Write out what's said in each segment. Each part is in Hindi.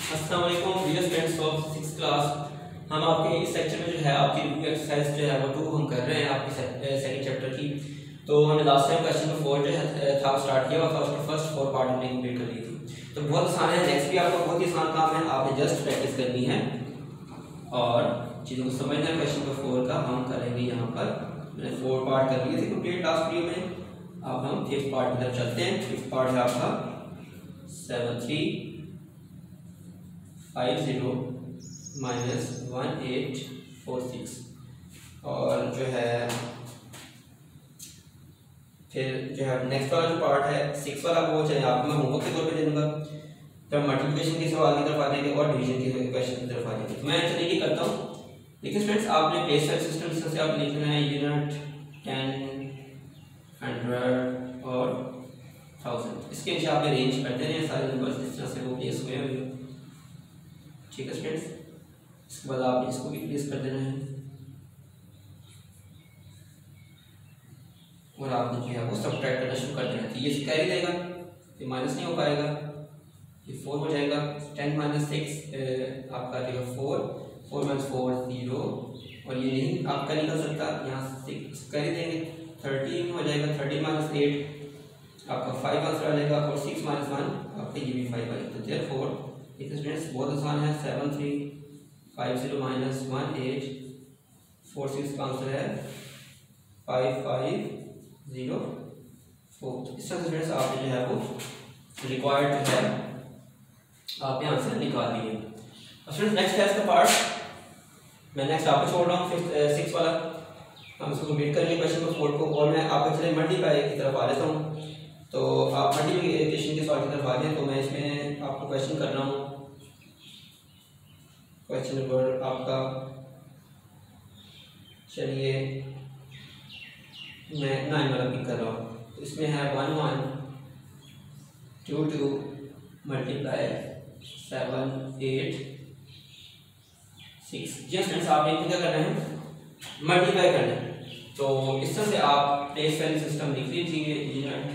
अस्सलाम वालेकुम dear students of 6th class. हम आपके इस सेक्शन में जो है आपकी रिव्यू एक्सरसाइज जो है वो 2 हम कर रहे हैं आपके सेकंड चैप्टर की। तो हमने लास्ट टाइम क्वेश्चन नंबर 4 जो है था स्टार्ट किया हुआ था, उसके फर्स्ट 4 पार्ट हमने कंप्लीट कर ली थी। तो बहुत आसान है, नेक्स्ट भी आपका बहुत ही आसान काम है, आपने जस्ट प्रैक्टिस करनी है और चीज़ों को समझना है। क्वेश्चन नंबर 4 का हम करेंगे यहाँ पर, मैंने 4 पार्ट कर लिए थे कंप्लीट लास्ट वीडियो में। अब हम 5th पार्ट की तरफ चलते हैं। 5th पार्ट है आपका 7350 माइनस 1846 और जो है फिर जो है नेक्स्ट वाला जो पार्ट है 6 वाला वो चलिए आपको मैं होमवर्क के तौर पे दे दूंगा। फिर मल्टीप्लिकेशन के सवाल की तरफ आ जाएंगे और डिवीजन के क्वेश्चन की तरफ आ जाएंगे। तो मैं चलिए ये करता हूँ। देखिए स्टूडेंट्स, आपने प्लेस वाइज सिस्टम से आप लिखना है यूनिट, 10, 100 और 1000। इसके नीचे आप अरेंज करते हैं सारे नंबर्स इस तरह से वो प्लेस हुए हैं। ठीक है स्टूडेंट्स, इसके बाद आपने इसको भी प्लेस कर देना है और आपने जो है वो सबट्रैक्ट करना शुरू कर देना है। तो ये कैरी देगा, ये माइनस नहीं हो पाएगा, ये 4 हो जाएगा। 10 माइनस 6 आपका देगा 4, 4 माइनस 4 0 और ये नहीं आपका निकल सकता, यहाँ 6 कैरी देंगे 13 हो जाएगा। 13 माइनस 8 आपका 5 आंसर आ जाएगा और 6 माइनस 1 आपका ये भी 5 आएगा। तो देयरफॉर एक स्टूडेंट्स बहुत आसान है, 7350 माइनस 1846 का आंसर है 5504। इस तरह स्टूडेंट्स आपने जो है वो रिक्वायर्ड जो है आपने आंसर निकाल दिए। स्टूडेंट्स नेक्स्ट है इसका पार्ट मैं नेक्स्ट आपको छोड़ रहा हूँ 6 वाला, हम इसको कंप्लीट करेंगे क्वेश्चन नंबर 4 को। और मैं आपको चले मल्टीप्लाई की तरफ आ जाता हूँ। तो आप मल्टीप्लिकेशन के सवाल की तरफ आ जाएँ। तो मैं इसमें आपको क्वेश्चन कर रहा हूँ, क्वेश्चन नंबर आपका चलिए मैं 9 वाला पिक कर रहा हूँ। तो इसमें है 1 1 2 2 मल्टीप्लाई 7 8 6। जी स्टूडेंट्स, आपने क्या करना है, मल्टीप्लाई करना है। तो इस तरह से आप प्लेस वैल्यू सिस्टम लिख लीजिए, यूनिट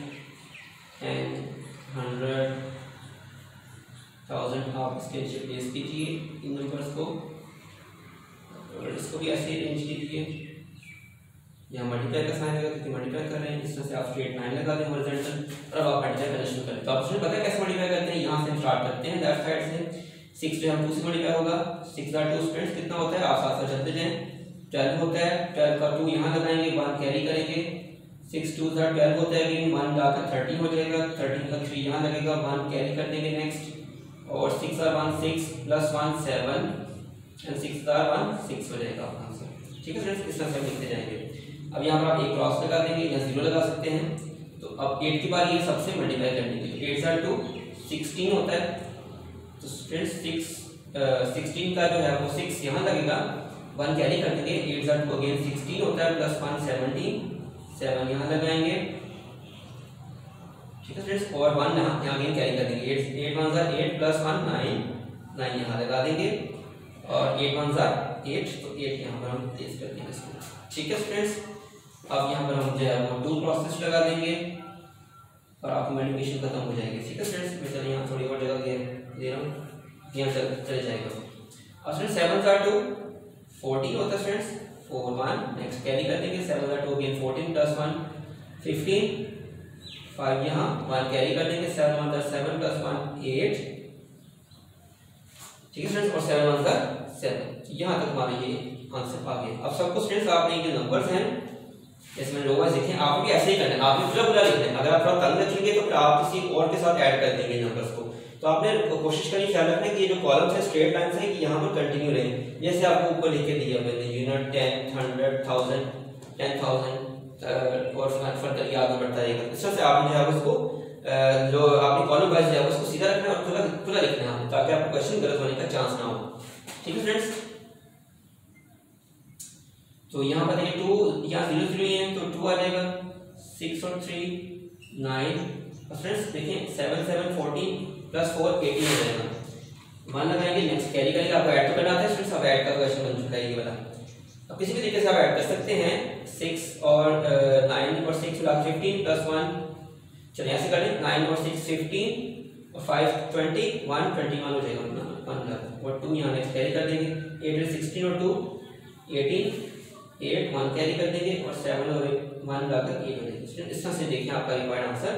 10 100 1000 आप इसके नीचे प्लेस कीजिए इन नंबर्स को और इसको भी ऐसे ही अरेंज कीजिए। यहाँ मल्टीप्लाई का साइन लगा क्योंकि मल्टीप्लाई कर रहे हैं। इस तरह से आप स्ट्रेट लाइन लगा दें हॉरिजॉन्टल और आप मल्टीप्लाई करना शुरू करें। तो आप पता है कैसे मल्टीप्लाई करते हैं, यहाँ से हम स्टार्ट करते हैं लेफ्ट साइड से। 6 जो है 2 से मल्टीप्लाई होगा, 6 का 2 स्टूडेंट्स कितना होता है, आप साथ साथ चलते जाएं। 12 होता है, 12 का 2 यहाँ लगाएंगे, 1 कैरी करेंगे। 6 2 12 होता है, 1 लाकर 13 हो जाएगा। 13 का 3 यहाँ लगेगा, 1 कैरी कर देंगे नेक्स्ट। और 6 और 1 6 प्लस 1 7 एंड 6 और 1 6 हो जाएगा आपका आंसर। ठीक है फ्रेंड्स, इस तरह से हम लिखते जाएंगे। अब यहाँ पर आप एक क्रॉस लगा देंगे या 0 लगा सकते हैं। तो अब 8 की बारी है सबसे मल्टीप्लाई करने की। तो 8 2 16 होता है। तो फ्रेंड्स 16 का जो है वो 6 यहाँ लगेगा, 1 कैरी कर देंगे। 8 2 अगेन 16 होता है प्लस 1 17 7 यहाँ लगाएंगे। ठीक है फ्रेंड्स, और 1 यहाँ अगेन कैरी कर देंगे। 8 1 8 प्लस 1 9 यहाँ लगा देंगे और 8 1 8 तो 8 यहाँ पर हम प्लेस कर देंगे इसको। ठीक है स्टूडेंट्स, अब यहाँ पर हम जो है वो 2 क्रॉसेस लगा देंगे और आपकी मल्टीप्लिकेशन खत्म हो जाएगी। ठीक है स्टूडेंट्स, मैं चलिए यहाँ थोड़ी और जगह दे रहा हूँ, यहाँ चले जाएगा। और स्टूडेंट्स 7 2 14 होता है स्टूडेंट्स, 4 1 नेक्स्ट कैरी कर देंगे। 7 2 अगेन 14 प्लस 1 15 5 यहाँ 1 कैरी कर देंगे। 7 1 7 प्लस 1 8। ठीक है स्टूडेंट्स, और 7 1 7 यहाँ तक हमारा ये आंसर आ गया। अब सबको स्टूडेंट्स आपने ये नंबर्स हैं इसमें लो वाइज लिखें, आपको भी ऐसे ही करना है, आपने पूरा लिखना है। अगर आप थोड़ा तंग रखेंगे तो फिर आप किसी और के साथ ऐड कर देंगे नंबर्स को। तो आपने कोशिश करनी ख्याल रखना है कि ये जो कॉलम्स है स्ट्रेट लाइन है कि यहाँ पर कंटिन्यू रहे। जैसे आपको ऊपर लिख के दिया मैंने यूनिट 10 100 1000 10000 और फर्दर ये आगे बढ़ता रहेगा। इस तरह से आपने जो है उसको जो आपने कॉलम वाइज है उसको सीधा रखना है और खुला लिखना है ताकि आपको क्वेश्चन गलत होने का चांस ना हो। ठीक है फ्रेंड्स, तो यहाँ पर देखिए 2 यहाँ 0 0 है तो 2 आ जाएगा। 6 और 3 9 और फ्रेंड्स देखिए 7 7 14 प्लस 4 18 हो जाएगा। 1 लगाएंगे नेक्स्ट कैरी करेंगे। आपको ऐड तो करना आता है स्टूडेंट्स, अब ऐड का क्वेश्चन बन चुका है ये वाला। अब किसी भी तरीके से आप ऐड कर सकते हैं। 6 और 9 और 6 मिला 15 प्लस 1, चलिए ऐसे कर लें 9 और 6 15 और 5 20 1 21 हो जाएगा अपना 1 लाख। और 2 यहाँ नेक्स्ट कैरी कर देंगे, 8 16 और 2 18, 8 1 कैरी कर देंगे और 7 और 1 लाकर 8 हो जाएगा। इस तरह से देखिए आपका रिक्वायर्ड आंसर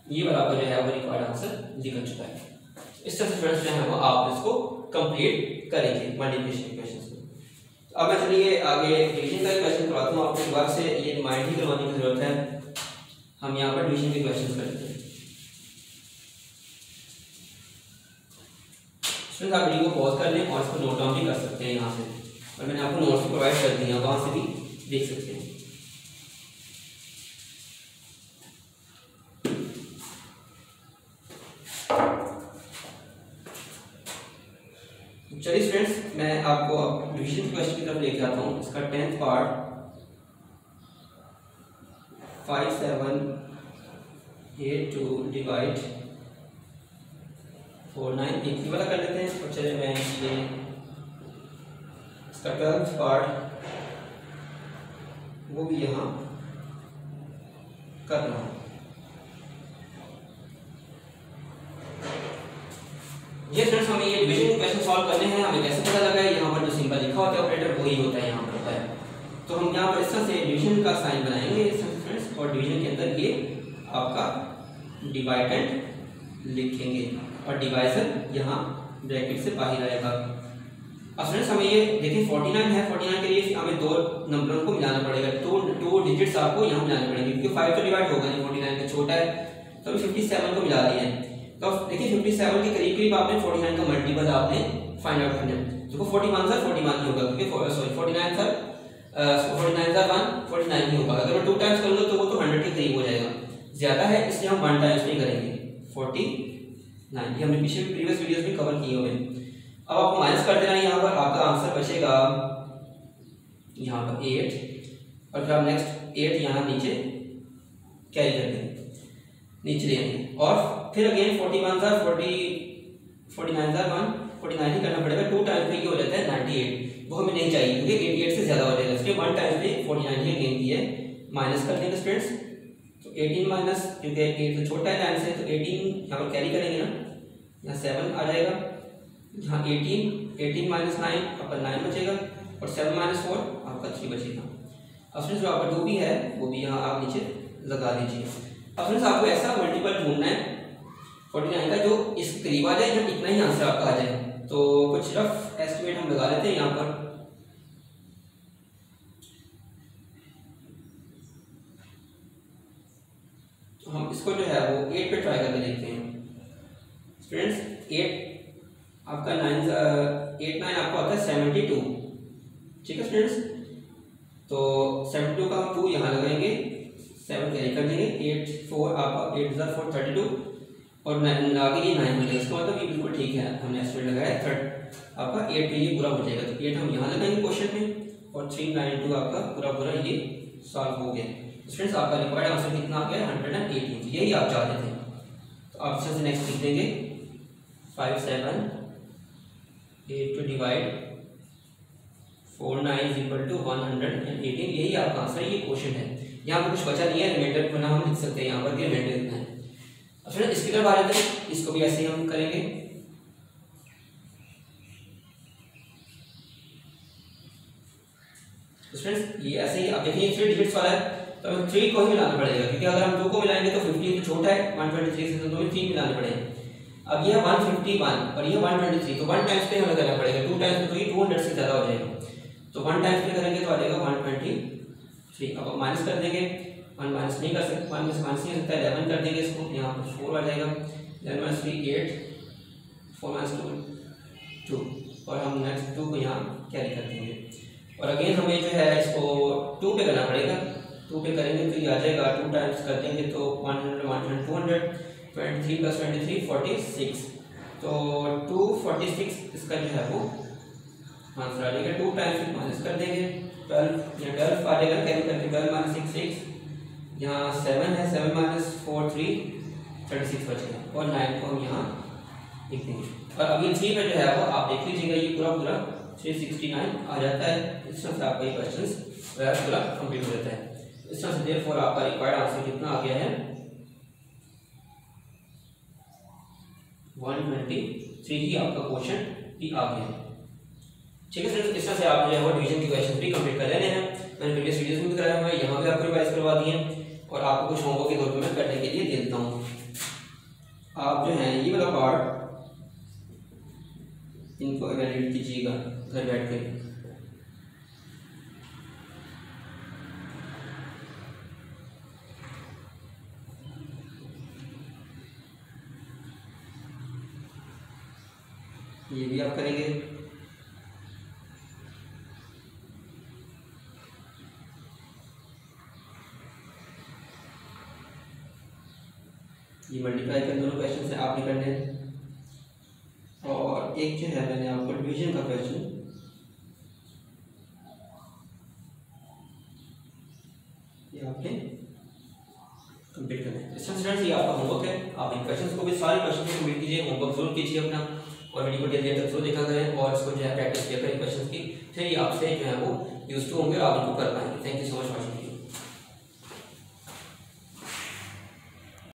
ये वाला आपका जो है वो रिक्वायर्ड आंसर निकल चुका है। इस तरह से फ्रेंड्स जो है वो आप इसको कंप्लीट करेंगे मल्टीप्लिकेशन क्वेश्चन को। अब मैं चलिए आगे डिवीजन का क्वेश्चन करवाता हूँ आपको। दोबारा से ये रिमाइंड ही करवाने की जरूरत है। हम यहाँ पर डिवीजन के क्वेश्चन करते हैं। स्टूडेंट्स आप वीडियो को पॉज कर लें और इसको नोट डाउन भी कर सकते हैं यहाँ से, और मैंने आपको नोट्स प्रोवाइड कर दिए हैं, वहाँ से भी देख सकते हैं। चलिए स्टूडेंट्स मैं आपको अब डिवीजन क्वेश्चन की तरफ लेके आता हूँ। इसका 10th पार्ट 5 7 8 2 डिवाइड 4 9 एक ही वाला कर लेते हैं। और चलिए मैं ये इसका 12th पार्ट वो भी यहाँ कर रहा हूँ। ये फ्रेंड्स हमें ये डिवीजन क्वेश्चन सॉल्व करने हैं। हमें कैसे पता लगा है, यहाँ पर जो सिंबल लिखा होता है ऑपरेटर वही होता है यहाँ पर होता है। तो हम यहाँ पर इस तरह से डिवीजन का साइन बनाएंगे फ्रेंड्स, और डिवीजन के अंदर ये आपका डिवाइडेंड लिखेंगे और डिवाइजर यहाँ ब्रैकेट से बाहर आएगा। अब फ्रेंड्स हमें ये देखिए 49 है, 49 के लिए हमें दो नंबरों को मिलाना पड़ेगा, दो डिजिट्स आपको यहाँ मिलाने पड़ेंगे क्योंकि 5 तो डिवाइड होगा नहीं, 49 का छोटा है। तो अभी 57 को मिला दिया है। तो देखिए 57 के करीब करीब आपने 49 का मल्टीपल आपने फाइंड आउट करना है। देखो 41 सर 41 ही होगा क्योंकि सॉरी 49 सर 49 सर 1 49 ही होगा। अगर मैं 2 टाइम्स करूंगा तो वो तो 100 के करीब हो जाएगा, ज्यादा है इसलिए हम 1 टाइम्स नहीं करेंगे। 49 ये हमने पीछे प्रीवियस वीडियोस में कवर किए हुए हैं। अब आपको माइनस कर देना है, यहाँ पर आपका आंसर बचेगा यहाँ पर 8 और फिर आप नेक्स्ट 8 यहाँ नीचे कैरी कर देंगे, नीचे ले आएंगे। और फिर अगेन 41 सर 49 सर 1 49 ही करना पड़ेगा। 2 टाइम्स पे ये हो जाता है 98, वो हमें नहीं चाहिए क्योंकि 88 से ज्यादा हो जाएगा, इसलिए 1 टाइम्स पे 49 ही गेन किया है। माइनस कर देंगे स्टूडेंट्स, तो 18 माइनस क्योंकि 8 तो छोटा है 9 से, तो 18 यहाँ पर कैरी करेंगे ना, यहाँ 7 आ जाएगा, यहाँ 18 माइनस 9 आपका 9 बचेगा और 7 माइनस 4 आपका 3 बचेगा। अब फ्रेंड्स जो आपका 2 भी है वो भी यहाँ आप नीचे लगा दीजिए। अब फ्रेंड्स आपको ऐसा मल्टीपल ढूंढना है 49 का जो इस करीब आ जाए, जब इतना ही आंसर आपका आ जाए। तो कुछ रफ एस्टिमेट हम लगा लेते हैं यहाँ पर। तो हम इसको जो है वो 8 पे ट्राई करके देखते हैं फ्रेंड्स। 8 आपका 8 9 आपका होता है 72, ठीक है स्टूडेंट्स। तो 72 का हम 2 यहाँ लगाएंगे, 7 कैरी कर देंगे, 8 4 आपका 8 4 32 और आगे ये 9 हो जाएगा। इसका मतलब ये बिल्कुल ठीक है, हमने एस्टिमेट लगाया थर्ड आपका 8 पे ये पूरा हो जाएगा। तो 8 हम यहाँ लगाएंगे क्वेश्चन में और 392 आपका पूरा ये सॉल्व हो गया। स्टूडेंट्स आपका रिक्वायर्ड आंसर कितना आ गया 118, यही आप चाहते थे। तो आप इससे नेक्स्ट लिख देंगे 5 7 8 to divide 4 9 is equal to 118, यही आपका आंसर, ये क्वेश्चन है। यहाँ पर कुछ बचा नहीं है, रिमाइंडर बना हम लिख सकते हैं यहाँ पर रिमाइंडर लिखना है। अब फिर इसकी तरफ आ जाते हैं, इसको भी ऐसे ही हम करेंगे। फ्रेंड्स ये ऐसे ही आप देखिए 3 डिजिट्स वाला है तो हमें 3 को ही मिलाना पड़ेगा क्योंकि अगर हम 2 को मिलाएंगे तो 15 तो छोटा है 123 से, तो हमें 3 मिलाने पड़ेंगे। अब ये 151 और ये 123, तो 1 टाइम्स पे हमें करना पड़ेगा, 2 टाइम्स पे तो ये 200 से ज्यादा हो जाएगा। तो 1 टाइम्स पे करेंगे तो आ जाएगा 123। अब माइनस कर देंगे, 1 माइनस नहीं कर सकते, 1 माइनस नहीं सकता है, 11 कर देंगे इसको, यहाँ पर 4 आ जाएगा, 11 माइनस 3 8, 4 माइनस 2 2 और हम नेक्स्ट 2 को यहाँ कैरी कर देंगे। और अगेन हमें जो है इसको 2 पे करना पड़ेगा, 2 पे करेंगे तो ये आ जाएगा, 2 टाइम्स कर देंगे तो 100 100 200 23 + 23 46, तो 246 इसका जो है वो आंसर आ जाएगा। 2 टाइम्स माइनस कर देंगे 12, या 12 आ जाएगा, कैरी करके 12 माइनस 6 6, यहाँ 7 है, 7 माइनस 4 3 36 बचेगा और 9 को हम यहाँ लिख देंगे। और अभी 3 पे जो है वो आप देख लीजिएगा, ये पूरा 369 आ जाता है। इस तरह से आपका ये क्वेश्चन पूरा कंप्लीट हो जाता है। इस तरह से देयरफॉर आपका रिक्वायर्ड आंसर कितना आ गया है 123 ही आपका क्वेश्चन भी आ गया। ठीक है स्टूडेंट्स, इस तरह से आप जो है वो डिवीजन के क्वेश्चन भी कंप्लीट कर लेने हैं। मैंने प्रीवियस वीडियोस में भी कराया हुआ है, यहाँ भी आपको रिवाइज करवा दिए और आपको कुछ होमवर्क के तौर पर मैं करने के लिए दे देता हूँ। आप जो है ये वाला पार्ट इनको इवैल्यूएट कीजिएगा घर बैठ कर। ये भी आप करेंगे। ये मल्टीप्लाई कर दोनों क्वेश्चन से आपने करने हैं। और एक जो है मैंने आपको डिवीजन का क्वेश्चन ये आपने कंप्लीट करना है। स्टूडेंट्स ये आपका होमवर्क है, आप इन क्वेश्चंस को भी सारे क्वेश्चन को कंप्लीट कीजिए, होमवर्क जरूर कीजिए अपना और वीडियो को देर तक जरूर देखा करें और इसको जो है प्रैक्टिस किया करें क्वेश्चंस की, फिर ये आपसे जो है वो यूज टू होंगे, आप इनको कर पाएंगे। Thank you so much watching.